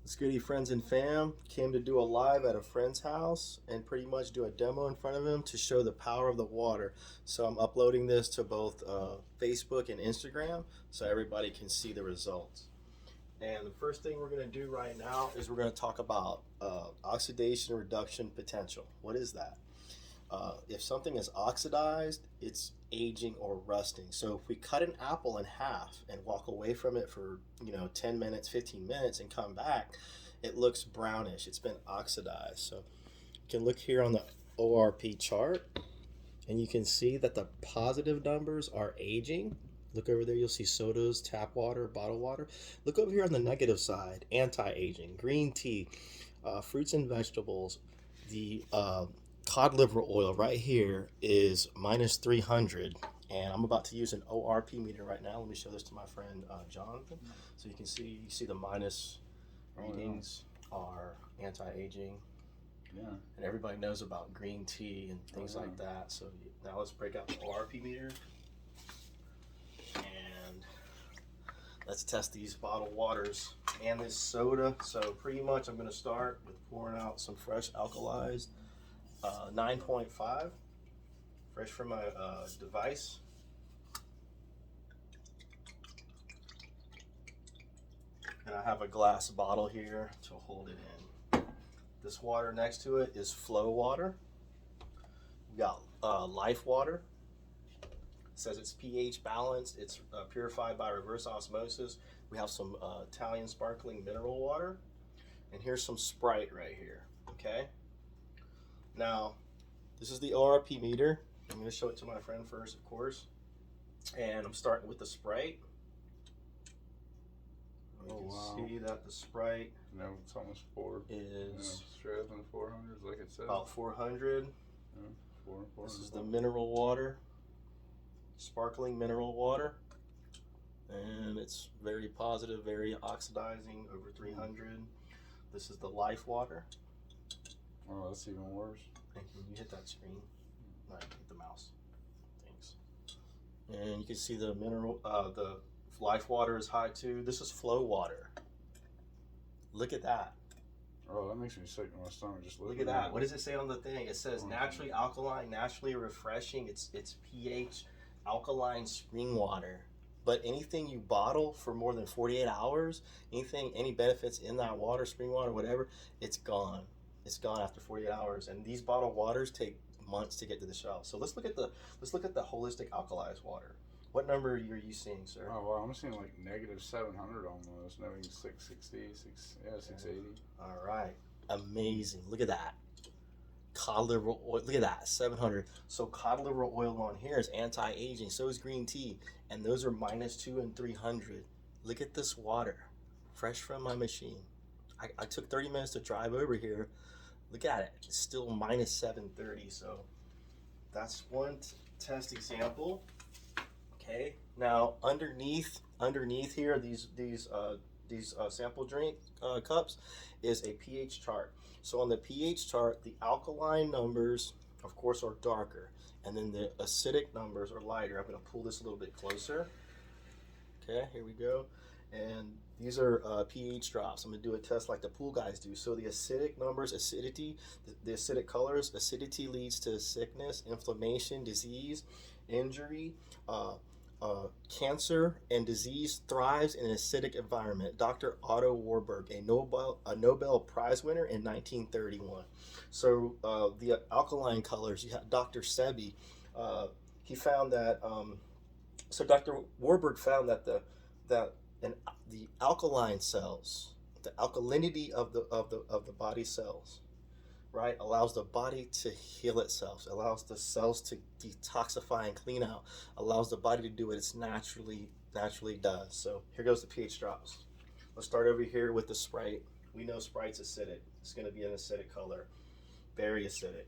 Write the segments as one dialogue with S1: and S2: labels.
S1: What's goody, friends and fam? Came to do a live at a friend's house and pretty much do a demo in front of him to show the power of the water. So I'm uploading this to both Facebook and Instagram so everybody can see the results. And the first thing we're going to do right now is we're going to talk about oxidation reduction potential. What is that? If something is oxidized, it's aging or rusting. So if we cut an apple in half and walk away from it for 10 minutes, 15 minutes and come back, it looks brownish. It's been oxidized. So you can look here on the ORP chart and you can see that the positive numbers are aging. Look over there, you'll see sodas, tap water, bottled water. Look over here on the negative side, anti-aging, green tea, fruits and vegetables, the cod liver oil right here is minus 300, and I'm about to use an ORP meter right now. Let me show this to my friend Jonathan, so you can see the minus readings are anti-aging.
S2: Yeah.
S1: And everybody knows about green tea and things like that. So now let's break out the ORP meter and let's test these bottled waters and this soda. So pretty much I'm going to start with pouring out some fresh Alkalized 9.5 fresh from my device. And I have a glass bottle here to hold it in. This water next to it is flow water. We got life water. It says it's pH balanced. It's purified by reverse osmosis. We have some Italian sparkling mineral water. And here's some Sprite right here, okay? Now, this is the ORP meter. I'm going to show it to my friend first, of course. And I'm starting with the Sprite. You can see that the Sprite
S2: it's almost
S1: is
S2: straight than 400s, like it says.
S1: about 400.
S2: Yeah, 400.
S1: This is the mineral water, sparkling mineral water. And it's very positive, very oxidizing, over 300. This is the life water.
S2: Oh, that's even worse.
S1: And can you hit that screen? No, hit the mouse. Thanks. And you can see the mineral, the life water is high too. This is flow water. Look at that.
S2: Oh, that makes me sick in my stomach just
S1: Look at that. What does it say on the thing? It says naturally alkaline, naturally refreshing. It's pH alkaline spring water. But anything you bottle for more than 48 hours, any benefits in that water, spring water, whatever, it's gone. It's gone after 48 hours, and these bottled waters take months to get to the shelf. So let's look at the holistic alkalized water. What number are you seeing, sir?
S2: Oh, well, I'm seeing like negative 700 almost, maybe 660, 680.
S1: All right, amazing. Look at that. Cod liver oil, look at that, 700. So cod liver oil on here is anti-aging, so is green tea, and those are -2 and 300. Look at this water, fresh from my machine. I took 30 minutes to drive over here. Look at it, it's still -730. So that's one test example. Okay, now underneath here, these sample drink cups is a pH chart. So on the pH chart, the alkaline numbers, of course, are darker, and then the acidic numbers are lighter. I'm going to pull this a little bit closer. Okay, here we go. And these are pH drops. I'm going to do a test like the pool guys do. So the acidic numbers, acidity, the acidic colors, acidity leads to sickness, inflammation, disease, injury, cancer, and disease thrives in an acidic environment. Dr. Otto Warburg, a Nobel Prize winner in 1931. So the alkaline colors, you have Dr. Sebi. He found that, so Dr. Warburg found that the alkaline cells, the alkalinity of the body cells, right, allows the body to heal itself, allows the cells to detoxify and clean out, allows the body to do what it's naturally does. So here goes the pH drops. Let's start over here with the Sprite. We know Sprite's acidic. It's going to be an acidic color, very acidic.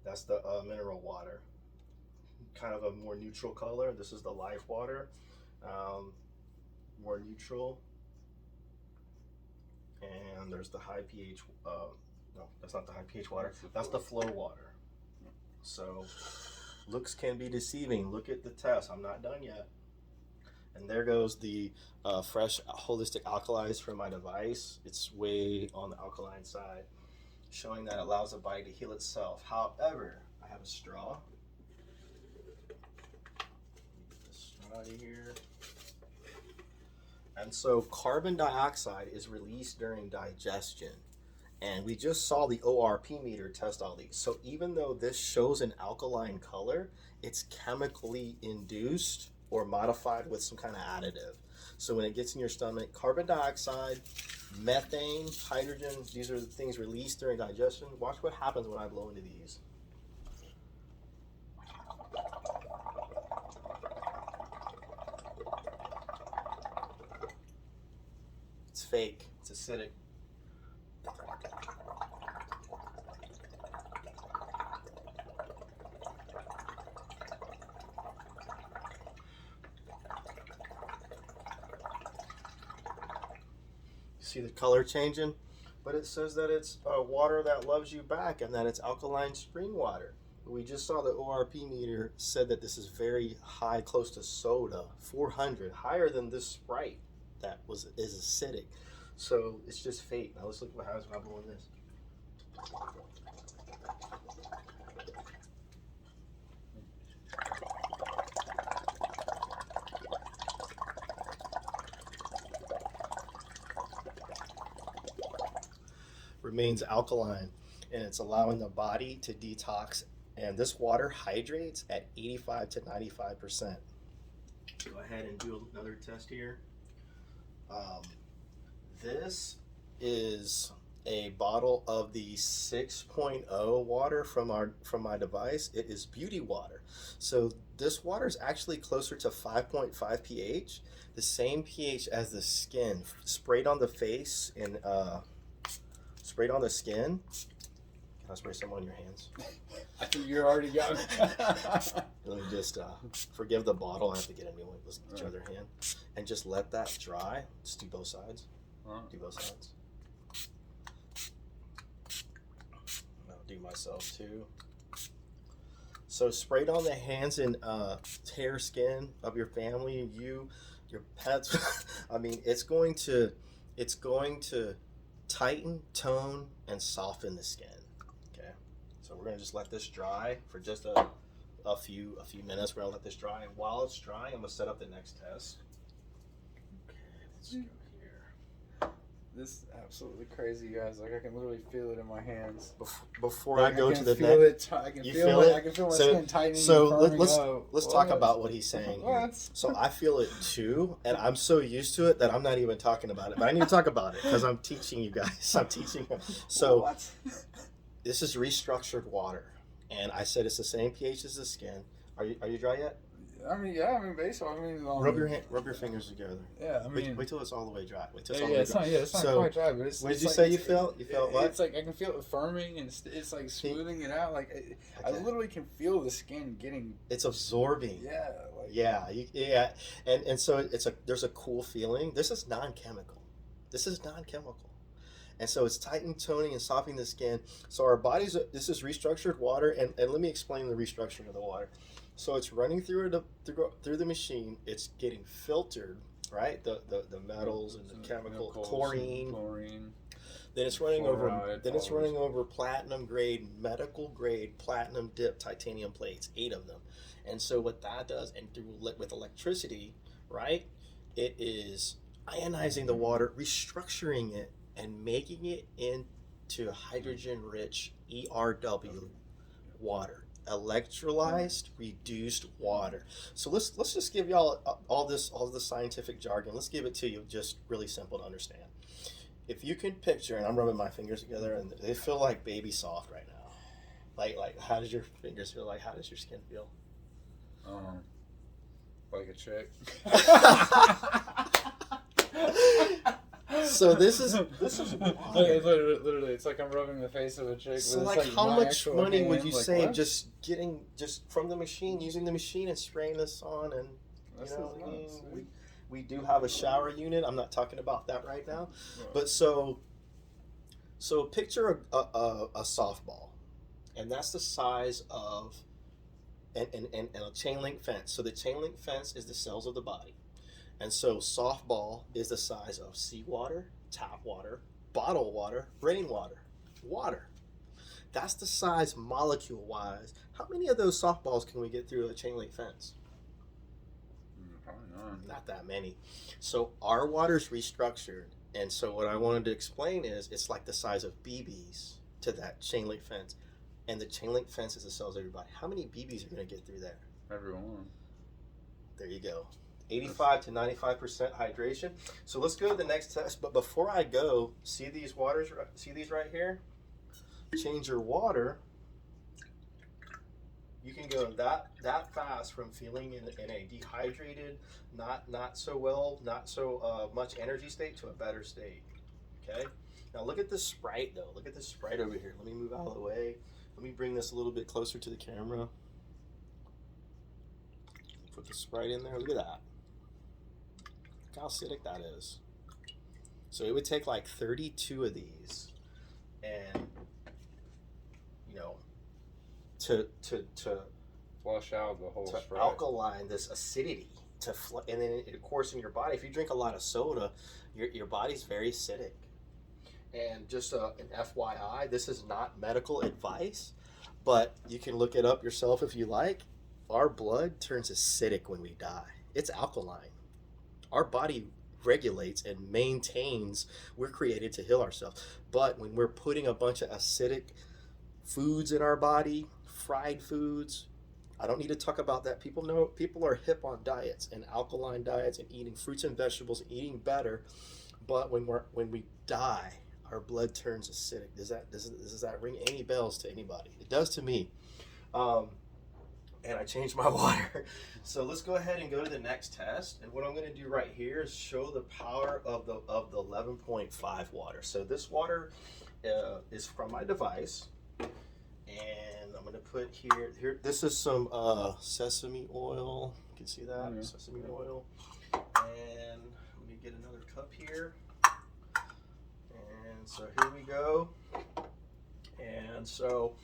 S1: That's the mineral water, kind of a more neutral color. This is the life water, more neutral. And there's the high pH, no, that's not the high pH water, that's the flow water. So looks can be deceiving. Look at the test, I'm not done yet. And there goes the fresh holistic alkalized from my device. It's way on the alkaline side, showing that it allows the body to heal itself. However, I have a straw. Get this straw out of here. And so carbon dioxide is released during digestion. And we just saw the ORP meter test all these. So even though this shows an alkaline color, it's chemically induced or modified with some kind of additive. So when it gets in your stomach, carbon dioxide, methane, hydrogen, these are the things released during digestion. Watch what happens when I blow into these. It's fake. It's acidic. See the color changing? But it says that it's water that loves you back and that it's alkaline spring water. We just saw the ORP meter said that this is very high, close to soda, 400, higher than this Sprite that is acidic. So it's just fate. Now let's look what happens when I blow in this. Remains alkaline, and it's allowing the body to detox, and this water hydrates at 85 to 95%. Go ahead and do another test here. This is a bottle of the 6.0 water from my device. It is beauty water. So this water is actually closer to 5.5 pH, the same pH as the skin, sprayed on the face and sprayed on the skin. Can I spray some on your hands?
S2: I think you're already got me.
S1: Let me just forgive the bottle. I have to get a new one. Let's get your other hand. And just let that dry. Just do both sides. Do both sides. I'll do myself too. So sprayed on the hands and hair, skin of your family, you, your pets. I mean, it's going to tighten, tone, and soften the skin. Okay, so we're gonna just let this dry for just a few minutes. We're gonna let this dry, and while it's drying, I'm gonna set up the next test. Okay, let's go here.
S2: This is absolutely crazy, guys. Like I can literally feel it in my hands.
S1: Before I go to the
S2: next,
S1: next,
S2: I can
S1: you
S2: feel
S1: it.
S2: I can feel my
S1: So-
S2: skin tightening.
S1: So
S2: and
S1: let's talk about what he's saying here.
S2: What?
S1: So I feel it too, and I'm so used to it that I'm not even talking about it. But I need to talk about it because I'm teaching you guys. I'm teaching you. So
S2: What?
S1: this is restructured water, and I said it's the same pH as the skin. Are you dry yet?
S2: I mean, yeah. I mean, basically,
S1: Rub your fingers together.
S2: Yeah, I mean,
S1: Wait till it's all the way dry. Wait till it's
S2: yeah,
S1: all the way
S2: it's
S1: dry.
S2: not. Yeah, it's not
S1: So,
S2: quite dry, but it's.
S1: What did
S2: it's
S1: you
S2: like,
S1: say you felt? You felt what?
S2: It's like I can feel it firming, and it's like smoothing it out. Like I
S1: Okay.
S2: literally can feel the skin getting.
S1: It's absorbing.
S2: Yeah. Like,
S1: Yeah. And so there's a cool feeling. This is non-chemical. And so it's tightening, toning, and softening the skin. So our bodies, this is restructured water, and let me explain the restructuring of the water. So it's running through the machine. It's getting filtered, right? The metals and the chemical chlorine. Then it's running over platinum grade, medical grade platinum dip titanium plates, 8 of them. And so what that does, and with electricity, right? It is ionizing the water, restructuring it, and making it into hydrogen-rich ERW water, electrolyzed reduced water. So let's just give y'all all the scientific jargon. Let's give it to you just really simple to understand. If you can picture, and I'm rubbing my fingers together, and they feel like baby soft right now. Like how does your fingers feel? Like how does your skin feel?
S2: Like a chick.
S1: So this is water.
S2: Literally, it's like I'm rubbing the face of a chick.
S1: So
S2: but
S1: like
S2: it's
S1: how
S2: my
S1: much
S2: actual
S1: money
S2: hand.
S1: would you
S2: Like,
S1: save
S2: what?
S1: just from the machine, using the machine and spraying this on? And
S2: This
S1: you know,
S2: is nuts, dude.
S1: we do have a shower unit. I'm not talking about that right now.
S2: Right.
S1: But so picture a softball, and that's the size of and a chain link fence. So the chain link fence is the cells of the body, And so softball is the size of seawater, tap water, bottled water, rainwater, water. That's the size molecule wise. How many of those softballs can we get through a chain link fence?
S2: Probably not.
S1: Not that many. So our water's restructured. And so what I wanted to explain is it's like the size of BBs to that chain link fence. And the chain link fence is the cells of everybody. How many BBs are going to get through there?
S2: Everyone.
S1: There you go. 85 to 95% hydration. So let's go to the next test. But before I go, see these waters? See these right here? Change your water. You can go that fast from feeling in a dehydrated, not so much energy state to a better state. Okay. Now look at this Sprite though. Look at this Sprite over here. Let me move out of the way. Let me bring this a little bit closer to the camera. Put the Sprite in there. Look at that. Look how acidic that is. So it would take like 32 of these, and to
S2: flush out the whole
S1: to
S2: Sprite.
S1: alkaline this acidity and then of course in your body, if you drink a lot of soda, your body's very acidic. And just an FYI, this is not medical advice, but you can look it up yourself if you like. Our blood turns acidic when we die. It's alkaline. Our body regulates and maintains. We're created to heal ourselves, but when we're putting a bunch of acidic foods in our body, fried foods, I don't need to talk about that. People are hip on diets and alkaline diets and eating fruits and vegetables and eating better, but when we die, our blood turns acidic. Does that ring any bells to anybody? It does to me. And I changed my water. So let's go ahead and go to the next test. And what I'm going to do right here is show the power of the 11.5 water. So this water is from my device, and I'm going to put here. This is some sesame oil. You can see that sesame oil. And let me get another cup here. And so here we go. And so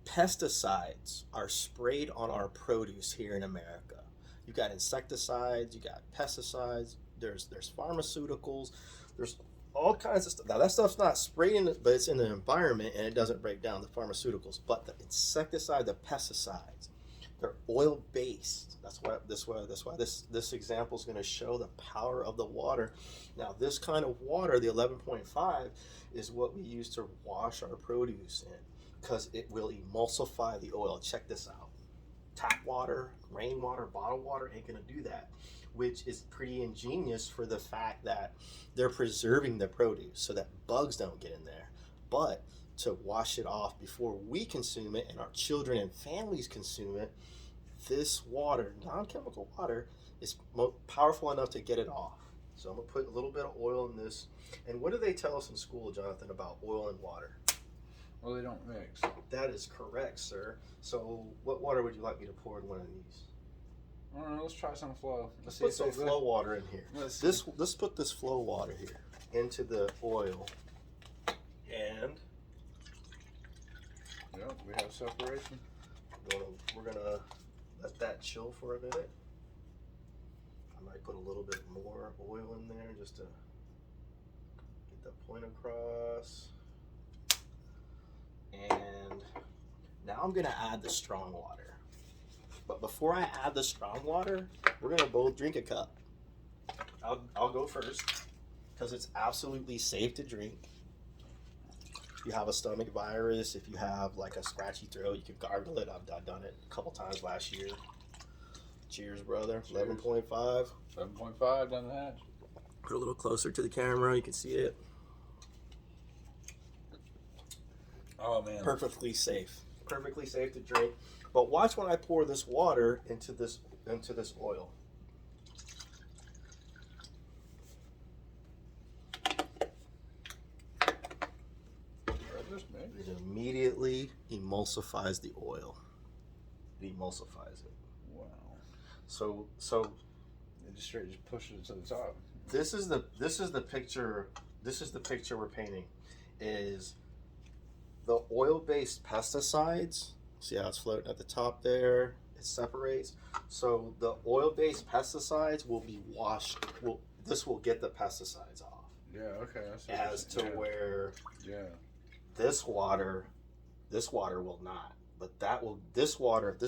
S1: pesticides are sprayed on our produce here in America. You got insecticides, you got pesticides, there's pharmaceuticals, there's all kinds of stuff. Now that stuff's not sprayed but it's in the environment and it doesn't break down the pharmaceuticals. But the insecticide, the pesticides, they're oil based. That's why this example is going to show the power of the water. Now this kind of water, the 11.5, is what we use to wash our produce in, because it will emulsify the oil. Check this out. Tap water, rainwater, bottled water ain't gonna do that, which is pretty ingenious for the fact that they're preserving the produce so that bugs don't get in there. But to wash it off before we consume it and our children and families consume it, this water, non-chemical water, is powerful enough to get it off. So I'm gonna put a little bit of oil in this. And what do they tell us in school, Jonathan, about oil and water?
S2: Well, they don't mix.
S1: That is correct, sir. So what water would you like me to pour in one of these?
S2: I don't know, let's try some flow.
S1: Let's put some flow water in here. Let's put this flow water here into the oil. And
S2: yep, we have separation.
S1: We're gonna let that chill for a minute. I might put a little bit more oil in there just to get the point across. And now I'm gonna add the strong water. But before I add the strong water, we're gonna both drink a cup. I'll go first because it's absolutely safe to drink. If you have a stomach virus, if you have like a scratchy throat, you can gargle it. I've done it a couple times last year. Cheers, brother. 11.5.
S2: 7.5, done that.
S1: Put a little closer to the camera, you can see it.
S2: Oh man.
S1: Perfectly safe to drink. But watch when I pour this water into this oil. It immediately emulsifies the oil. It emulsifies it.
S2: Wow.
S1: So
S2: it just pushes it to the top.
S1: This is the picture. This is the picture we're painting. Is the oil-based pesticides? See how it's floating at the top there? it separates. So the oil-based pesticides will be washed. This will get the pesticides off.
S2: Yeah. Okay.
S1: As to where
S2: Yeah.
S1: this water will not. But this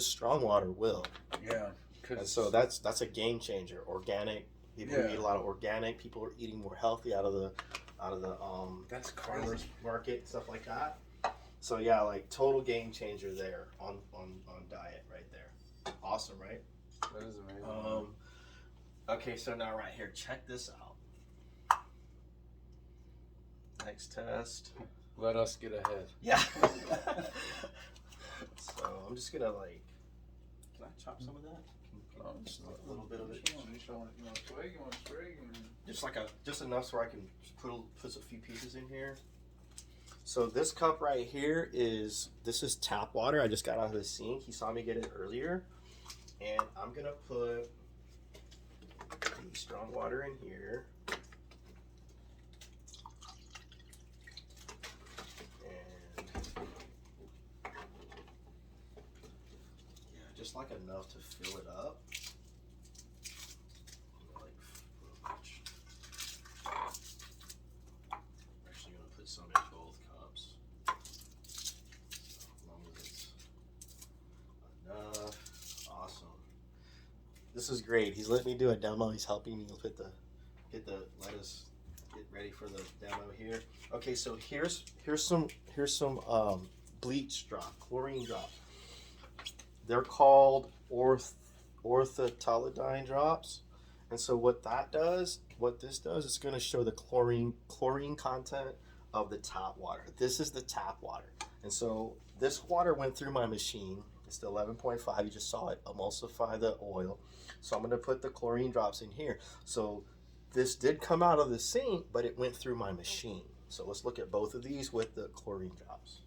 S1: strong water will.
S2: Yeah.
S1: And so that's a game changer. Organic. People eat a lot of organic. People are eating more healthy out of the
S2: that's
S1: farmers market, stuff like that. So yeah, like total game changer there on diet right there. Awesome, right?
S2: That is amazing.
S1: Okay, so now right here, check this out. Next test.
S2: Let us get ahead.
S1: Yeah. So I'm just gonna can I chop some of that? Just a little bit of it.
S2: You want swig?
S1: Just enough so I can put a few pieces in here. So this cup right here this is tap water. I just got out of the sink. He saw me get it earlier, and I'm gonna put the strong water in here. Just like enough to fill it up. I'm actually going to put some in both cups. So as long as it's enough. Awesome. This is great. He's letting me do a demo. He's helping me let us get ready for the demo here. Okay, so here's some bleach drop, chlorine drop. They're called orthotolidine drops, and so what this does, is going to show the chlorine content of the tap water. This is the tap water, and so this water went through my machine. It's the 11.5. You just saw it emulsify the oil. So I'm going to put the chlorine drops in here. So this did come out of the sink, but it went through my machine. So let's look at both of these with the chlorine drops.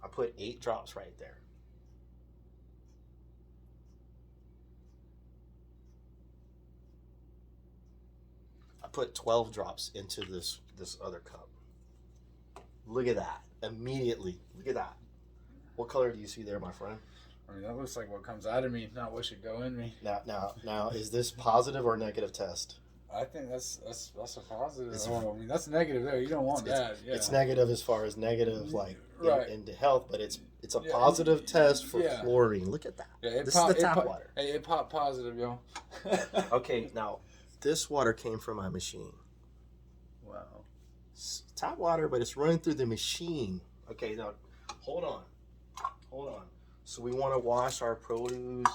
S1: I put 8 drops right there. I put 12 drops into this other cup. Look at that. Immediately. Look at that. What color do you see there, my friend?
S2: I mean, that looks like what comes out of me, not what should go in me.
S1: Now, is this positive or negative test?
S2: I think that's a positive. I mean, that's negative there. You don't want that. Yeah.
S1: It's negative as far as negative, like
S2: right.
S1: into health, but it's a positive test for chlorine. Look at that.
S2: Yeah,
S1: this is the tap water.
S2: Hey, it popped positive, yo.
S1: Okay, now this water came from my machine.
S2: Wow.
S1: It's tap water, but it's running through the machine. Okay, now hold on. So we want to wash our produce.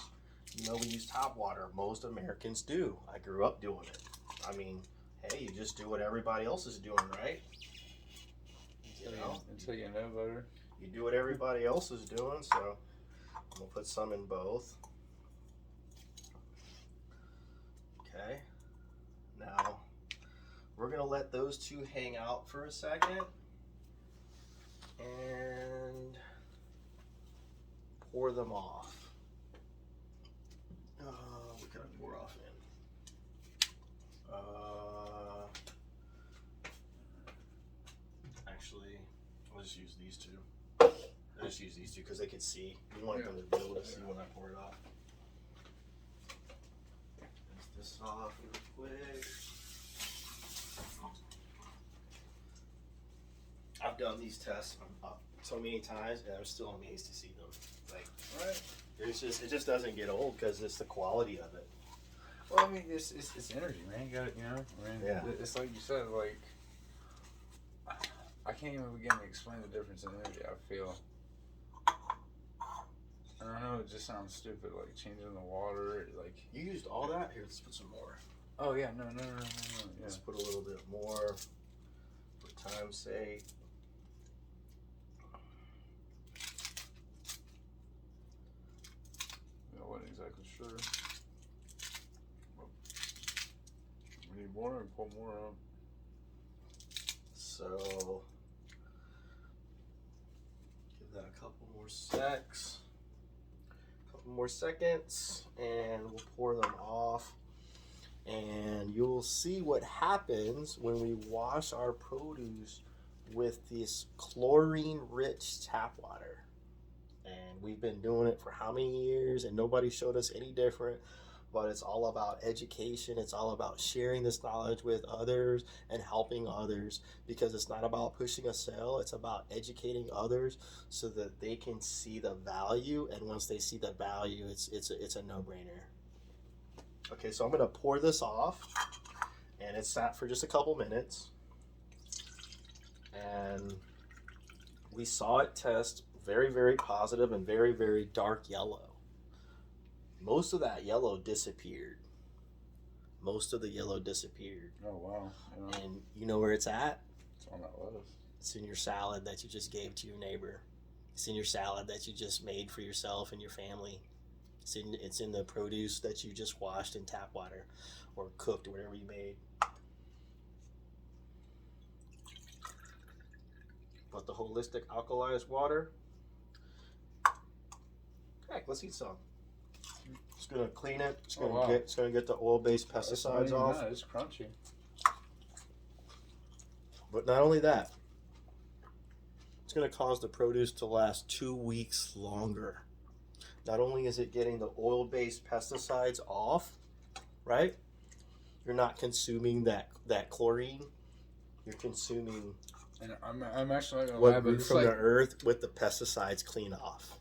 S1: You know, we use tap water. Most Americans do. I grew up doing it. I mean, hey, you just do what everybody else is doing, right?
S2: Until you know better.
S1: You do what everybody else is doing, so I'm going to put some in both. Okay. Now, we're going to let those two hang out for a second. And pour them off. What can I pour off in? Actually, I'll just use these two. I'll just use these two because they can see. You want them to be able to see when I pour it off. Rinse this off real quick. I've done these tests so many times, and I'm still amazed to see them. Like,
S2: right.
S1: It just doesn't get old because it's the quality of it.
S2: Well, I mean, it's energy, man. You got it, you know. I mean,
S1: yeah.
S2: It's like you said, like I can't even begin to explain the difference in energy I feel. And I know it just sounds stupid, like changing the water, like.
S1: You used all that? Here, let's put some more.
S2: Oh yeah, no. Yeah.
S1: Let's put a little bit more for time's sake.
S2: I wasn't exactly sure. We need more and pull more up.
S1: So give that a couple more seconds, and we'll pour them off. And you'll see what happens when we wash our produce with this chlorine-rich tap water. And we've been doing it for how many years, and nobody showed us any different. But it's all about education. It's all about sharing this knowledge with others and helping others, because it's not about pushing a sale. It's about educating others so that they can see the value. And once they see the value, it's a no-brainer. Okay, so I'm going to pour this off, and it's sat for just a couple minutes. And we saw it test very, very positive and very, very dark yellow. Most of that yellow disappeared. Most of the yellow disappeared.
S2: Oh, wow. Yeah.
S1: And you know where it's at?
S2: It's on that lettuce.
S1: It's in your salad that you just gave to your neighbor. It's in your salad that you just made for yourself and your family. It's in the produce that you just washed in tap water or cooked or whatever you made. But the holistic alkalized water. Heck, let's eat some. It's gonna clean it. It's gonna get the oil-based pesticides off.
S2: It's crunchy.
S1: But not only that, it's gonna cause the produce to last 2 weeks longer. Not only is it getting the oil-based pesticides off, right? You're not consuming that chlorine. You're consuming
S2: And I'm actually not gonna
S1: what
S2: lie, but
S1: grew
S2: it's
S1: from
S2: like,
S1: the earth with the pesticides clean off.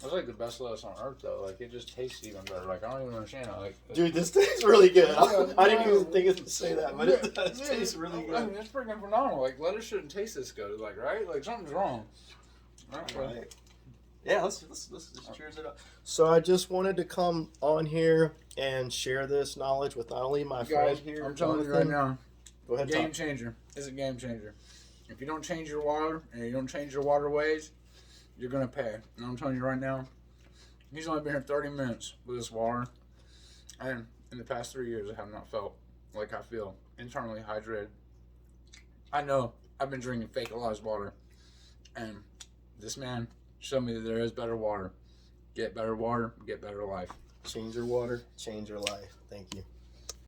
S2: it's like the best lettuce on earth, though. Like, it just tastes even better. Like, I don't even understand how. Like,
S1: Dude, this tastes really good.
S2: Yeah,
S1: I didn't even think of to say that, but it does
S2: yeah,
S1: taste really
S2: I
S1: good.
S2: mean, it's freaking phenomenal. Like, lettuce shouldn't taste this good. Like, right? Like, something's wrong.
S1: Right. Yeah, let's just cheers it up. So I just wanted to come on here and share this knowledge with not only my friend
S2: Guys,
S1: here,
S2: I'm telling you right now,
S1: Go ahead,
S2: game
S1: Tom.
S2: changer. It's a game changer. If you don't change your water and you don't change your waterways, you're gonna pay. And I'm telling you right now, he's only been here 30 minutes with this water, and in the past 3 years, I have not felt like I feel internally hydrated. I know I've been drinking fake-alized water, and this man showed me that there is better water. Get better water, get better life.
S1: Change your water, change your life. Thank you.